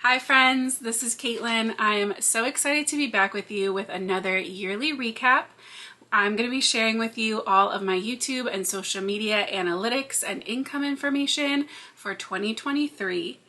Hi friends, this is Caitlin. I am so excited to be back with you with another yearly recap. I'm going to be sharing with you all of my YouTube and social media analytics and income information for 2023.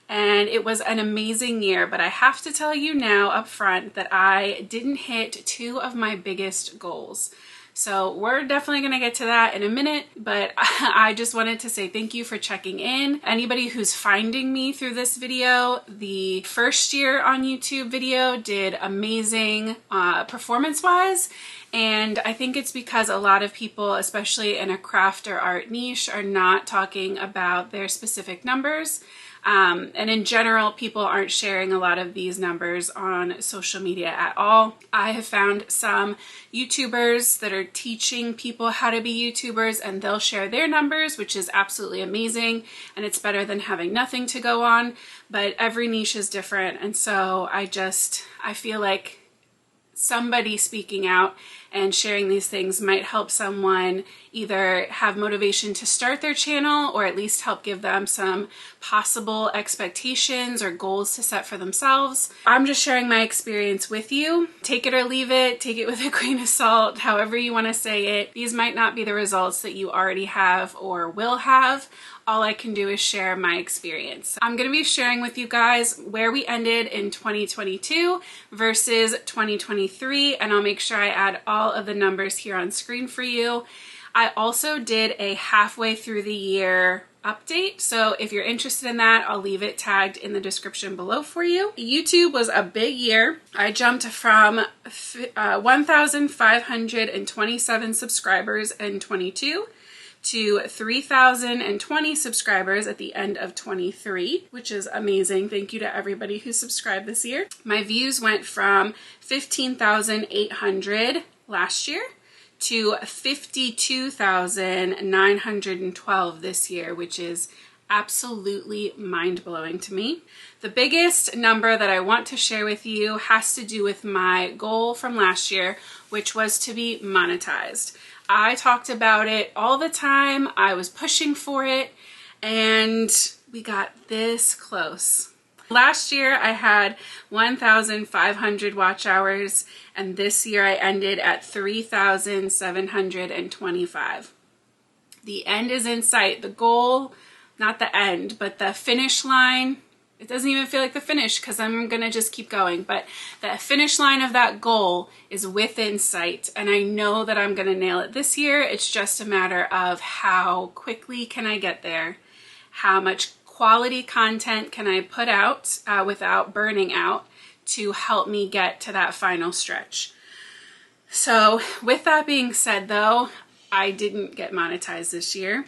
And it was an amazing year, but I have to tell you now up front that I didn't hit two of my biggest goals. So we're definitely going to get to that in a minute, but I just wanted to say thank you for checking in. Anybody who's finding me through this video, the first year on YouTube video did amazing performance-wise. And I think it's because a lot of people, especially in a craft or art niche, are not talking about their specific numbers. And in general, people aren't sharing a lot of these numbers on social media at all. I have found some YouTubers that are teaching people how to be YouTubers, and they'll share their numbers, which is absolutely amazing. And it's better than having nothing to go on, but every niche is different. And so I feel like somebody speaking out and sharing these things might help someone either have motivation to start their channel or at least help give them some possible expectations or goals to set for themselves. I'm just sharing my experience with you. Take it or leave it, take it with a grain of salt, however you want to say it. These might not be the results that you already have or will have. All I can do is share my experience. I'm going to be sharing with you guys where we ended in 2022 versus 2023, and I'll make sure I add all of the numbers here on screen for you. I also did a halfway through the year update, so if you're interested in that, I'll leave it tagged in the description below for you. YouTube was a big year. I jumped from 1,527 subscribers in 22 to 3,020 subscribers at the end of 23, which is amazing. Thank you to everybody who subscribed this year. My views went from 15,800 last year to 52,912 this year, which is absolutely mind-blowing to me. The biggest number that I want to share with you has to do with my goal from last year, which was to be monetized. I talked about it all the time. I was pushing for it, and we got this close. Last year I had 1,500 watch hours, and this year I ended at 3,725. The end is in sight. The goal, not the end, but the finish line. It doesn't even feel like the finish because I'm going to just keep going. But the finish line of that goal is within sight. And I know that I'm going to nail it this year. It's just a matter of how quickly can I get there? How much quality content can I put out without burning out to help me get to that final stretch? So with that being said, though, I didn't get monetized this year.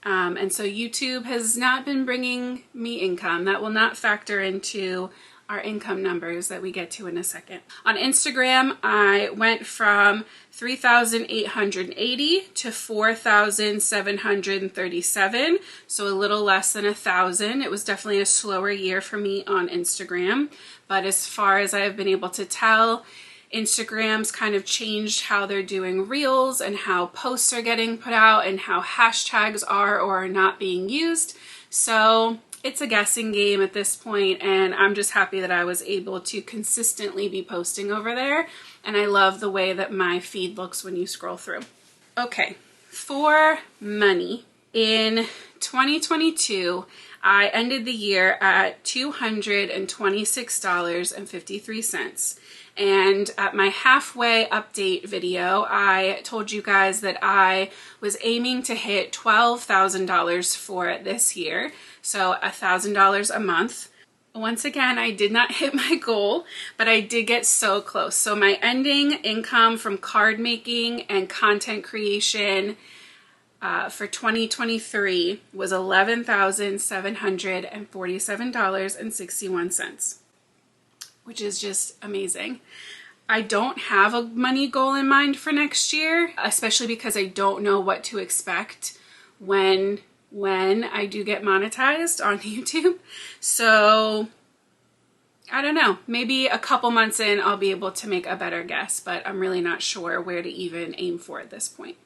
And so YouTube has not been bringing me income. That will not factor into our income numbers that we get to in a second. On Instagram, I went from 3,880 to 4,737, so a little less than 1,000. It was definitely a slower year for me on Instagram, but as far as I've been able to tell, Instagram's kind of changed how they're doing reels and how posts are getting put out and how hashtags are or are not being used. So it's a guessing game at this point, and I'm just happy that I was able to consistently be posting over there. And I love the way that my feed looks when you scroll through. Okay, for money, in 2022, I ended the year at $226.53. And at my halfway update video, I told you guys that I was aiming to hit $12,000 for this year, so $1,000 a month. Once again, I did not hit my goal, but I did get so close. So my ending income from card making and content creation for 2023 was $11,747.61. which is just amazing. I don't have a money goal in mind for next year, especially because I don't know what to expect when I do get monetized on YouTube. So I don't know, maybe a couple months in I'll be able to make a better guess, but I'm really not sure where to even aim for at this point.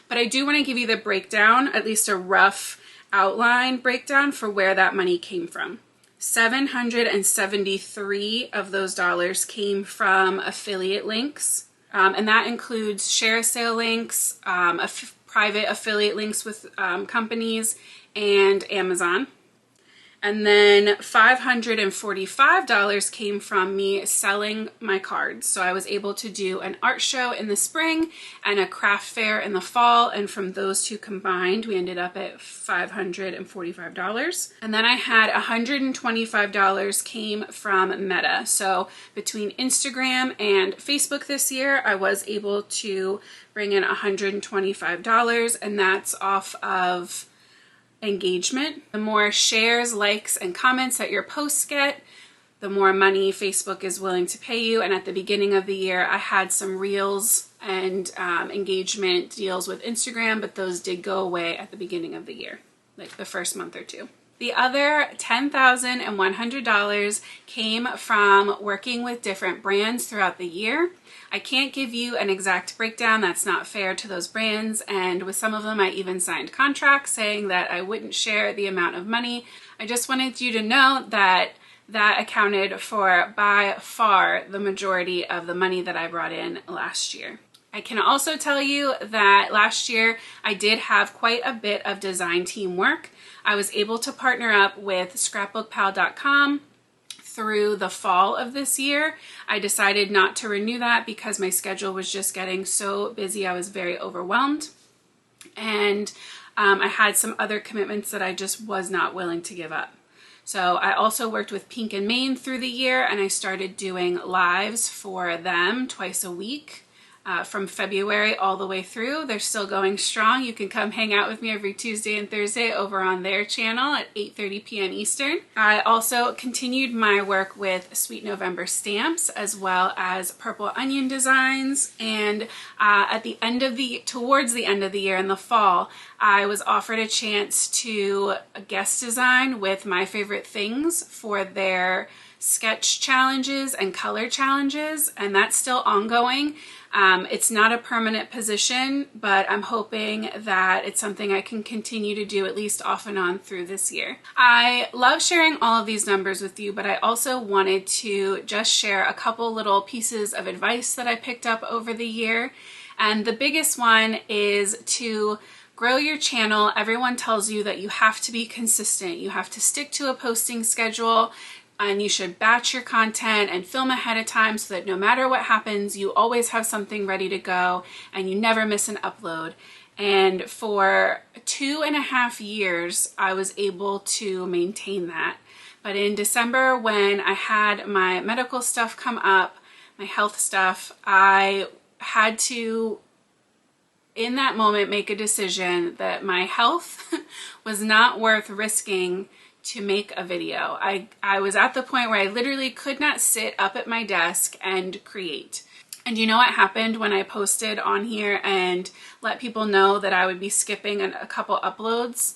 But I do want to give you the breakdown, at least a rough outline breakdown for where that money came from. 773 of those dollars came from affiliate links. And that includes share sale links, private affiliate links with companies, and Amazon. And then $545 came from me selling my cards. So I was able to do an art show in the spring and a craft fair in the fall. And from those two combined, we ended up at $545. And then I had $125 came from Meta. So between Instagram and Facebook this year, I was able to bring in $125, and that's off of engagement. The more shares, likes, and comments that your posts get, the more money Facebook is willing to pay you. And at the beginning of the year, I had some reels and engagement deals with Instagram, but those did go away at the beginning of the year, like the first month or two. The other $10,100 came from working with different brands throughout the year. I can't give you an exact breakdown. That's not fair to those brands. And with some of them, I even signed contracts saying that I wouldn't share the amount of money. I just wanted you to know that that accounted for by far the majority of the money that I brought in last year. I can also tell you that last year I did have quite a bit of design team work. I was able to partner up with scrapbookpal.com through the fall of this year. I decided not to renew that because my schedule was just getting so busy. I was very overwhelmed. And I had some other commitments that I just was not willing to give up. So I also worked with Pink and Main through the year, and I started doing lives for them twice a week. From February all the way through. They're still going strong. You can come hang out with me every Tuesday and Thursday over on their channel at 8:30 p.m. Eastern. I also continued my work with Sweet November stamps as well as Purple Onion designs. And towards the end of the year in the fall, I was offered a chance to guest design with My Favorite Things for their sketch challenges and color challenges, and that's still ongoing. It's not a permanent position, but I'm hoping that it's something I can continue to do at least off and on through this year. I love sharing all of these numbers with you, but I also wanted to just share a couple little pieces of advice that I picked up over the year. And the biggest one is to grow your channel. Everyone tells you that you have to be consistent. You have to stick to a posting schedule, and you should batch your content and film ahead of time so that no matter what happens, you always have something ready to go and you never miss an upload. And for 2.5 years, I was able to maintain that. But in December, when I had my medical stuff come up, my health stuff, I had to, in that moment, make a decision that my health was not worth risking to make a video. I was at the point where I literally could not sit up at my desk and create. And you know what happened when I posted on here and let people know that I would be skipping a couple uploads?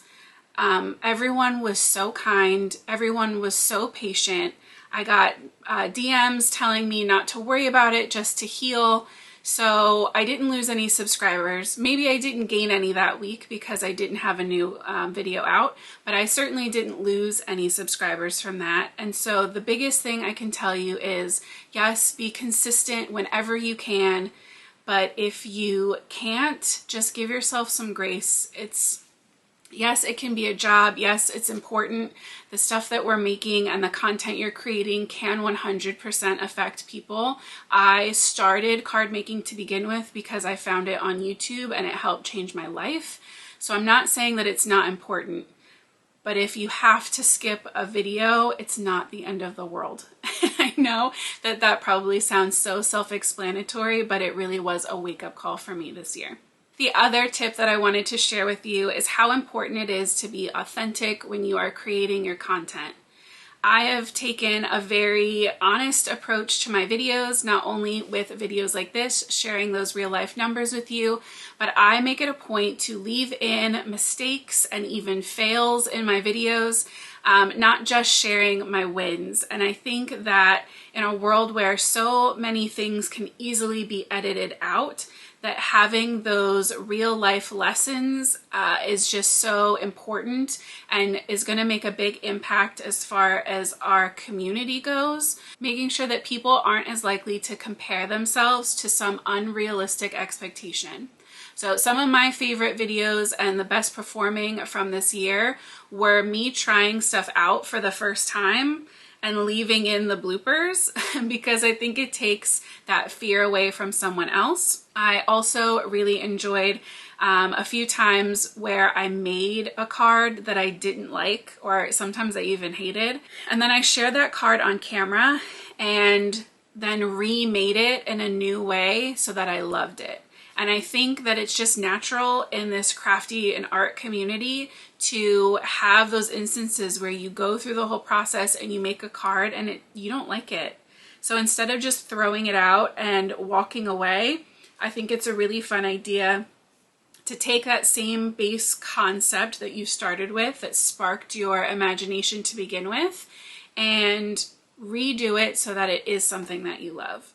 Everyone was so kind. Everyone was so patient. I got DMs telling me not to worry about it, just to heal. So I didn't lose any subscribers. Maybe I didn't gain any that week because I didn't have a new video out, but I certainly didn't lose any subscribers from that. And so the biggest thing I can tell you is, yes, be consistent whenever you can, but if you can't, just give yourself some grace. Yes, it can be a job. Yes, it's important. The stuff that we're making and the content you're creating can 100% affect people. I started card making to begin with because I found it on YouTube and it helped change my life. So I'm not saying that it's not important, but if you have to skip a video, it's not the end of the world. I know that that probably sounds so self-explanatory, but it really was a wake-up call for me this year. The other tip that I wanted to share with you is how important it is to be authentic when you are creating your content. I have taken a very honest approach to my videos, not only with videos like this, sharing those real life numbers with you, but I make it a point to leave in mistakes and even fails in my videos, not just sharing my wins. And I think that in a world where so many things can easily be edited out, that having those real life lessons is just so important and is going to make a big impact as far as our community goes, making sure that people aren't as likely to compare themselves to some unrealistic expectation. So some of my favorite videos and the best performing from this year were me trying stuff out for the first time and leaving in the bloopers because I think it takes that fear away from someone else. I also really enjoyed a few times where I made a card that I didn't like, or sometimes I even hated, and then I shared that card on camera and then remade it in a new way so that I loved it. And I think that it's just natural in this crafty and art community to have those instances where you go through the whole process and you make a card and you don't like it. So instead of just throwing it out and walking away, I think it's a really fun idea to take that same base concept that you started with, that sparked your imagination to begin with, and redo it so that it is something that you love.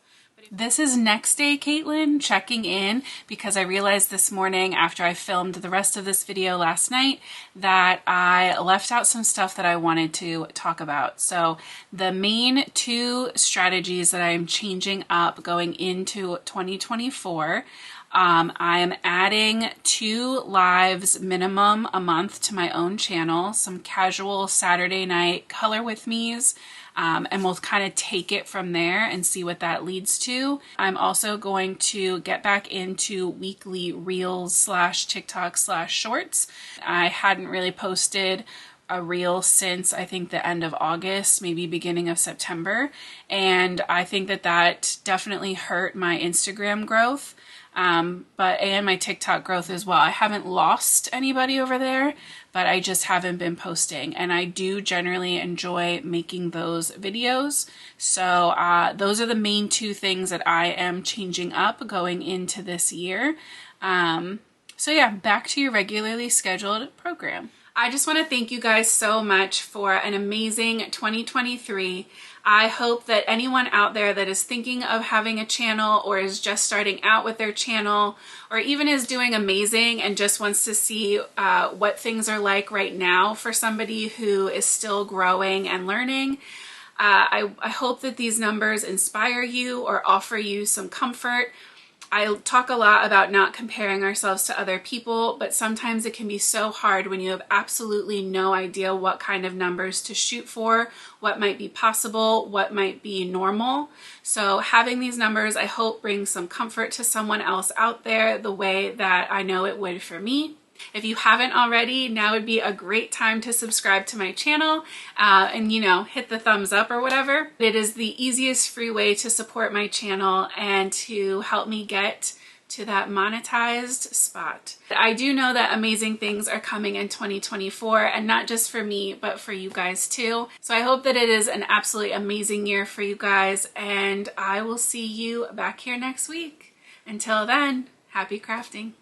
This is next day Caitlin checking in because I realized this morning after I filmed the rest of this video last night that I left out some stuff that I wanted to talk about. So the main two strategies that I'm changing up going into 2024, I'm adding 2 lives minimum a month to my own channel, some casual Saturday night color with me's. And we'll kind of take it from there and see what that leads to. I'm also going to get back into weekly reels / TikTok / shorts. I hadn't really posted a reel since I think the end of August, maybe beginning of September. And I think that definitely hurt my Instagram growth. And my TikTok growth as well. I haven't lost anybody over there, but I just haven't been posting, and I do generally enjoy making those videos. So those are the main 2 things that I am changing up going into this year. So yeah, back to your regularly scheduled program. I just want to thank you guys so much for an amazing 2023. I hope that anyone out there that is thinking of having a channel or is just starting out with their channel or even is doing amazing and just wants to see what things are like right now for somebody who is still growing and learning, I hope that these numbers inspire you or offer you some comfort. I talk a lot about not comparing ourselves to other people, but sometimes it can be so hard when you have absolutely no idea what kind of numbers to shoot for, what might be possible, what might be normal. So having these numbers, I hope, brings some comfort to someone else out there the way that I know it would for me. If you haven't already, now would be a great time to subscribe to my channel and, hit the thumbs up or whatever. It is the easiest free way to support my channel and to help me get to that monetized spot. I do know that amazing things are coming in 2024, and not just for me, but for you guys too. So I hope that it is an absolutely amazing year for you guys, and I will see you back here next week. Until then, happy crafting.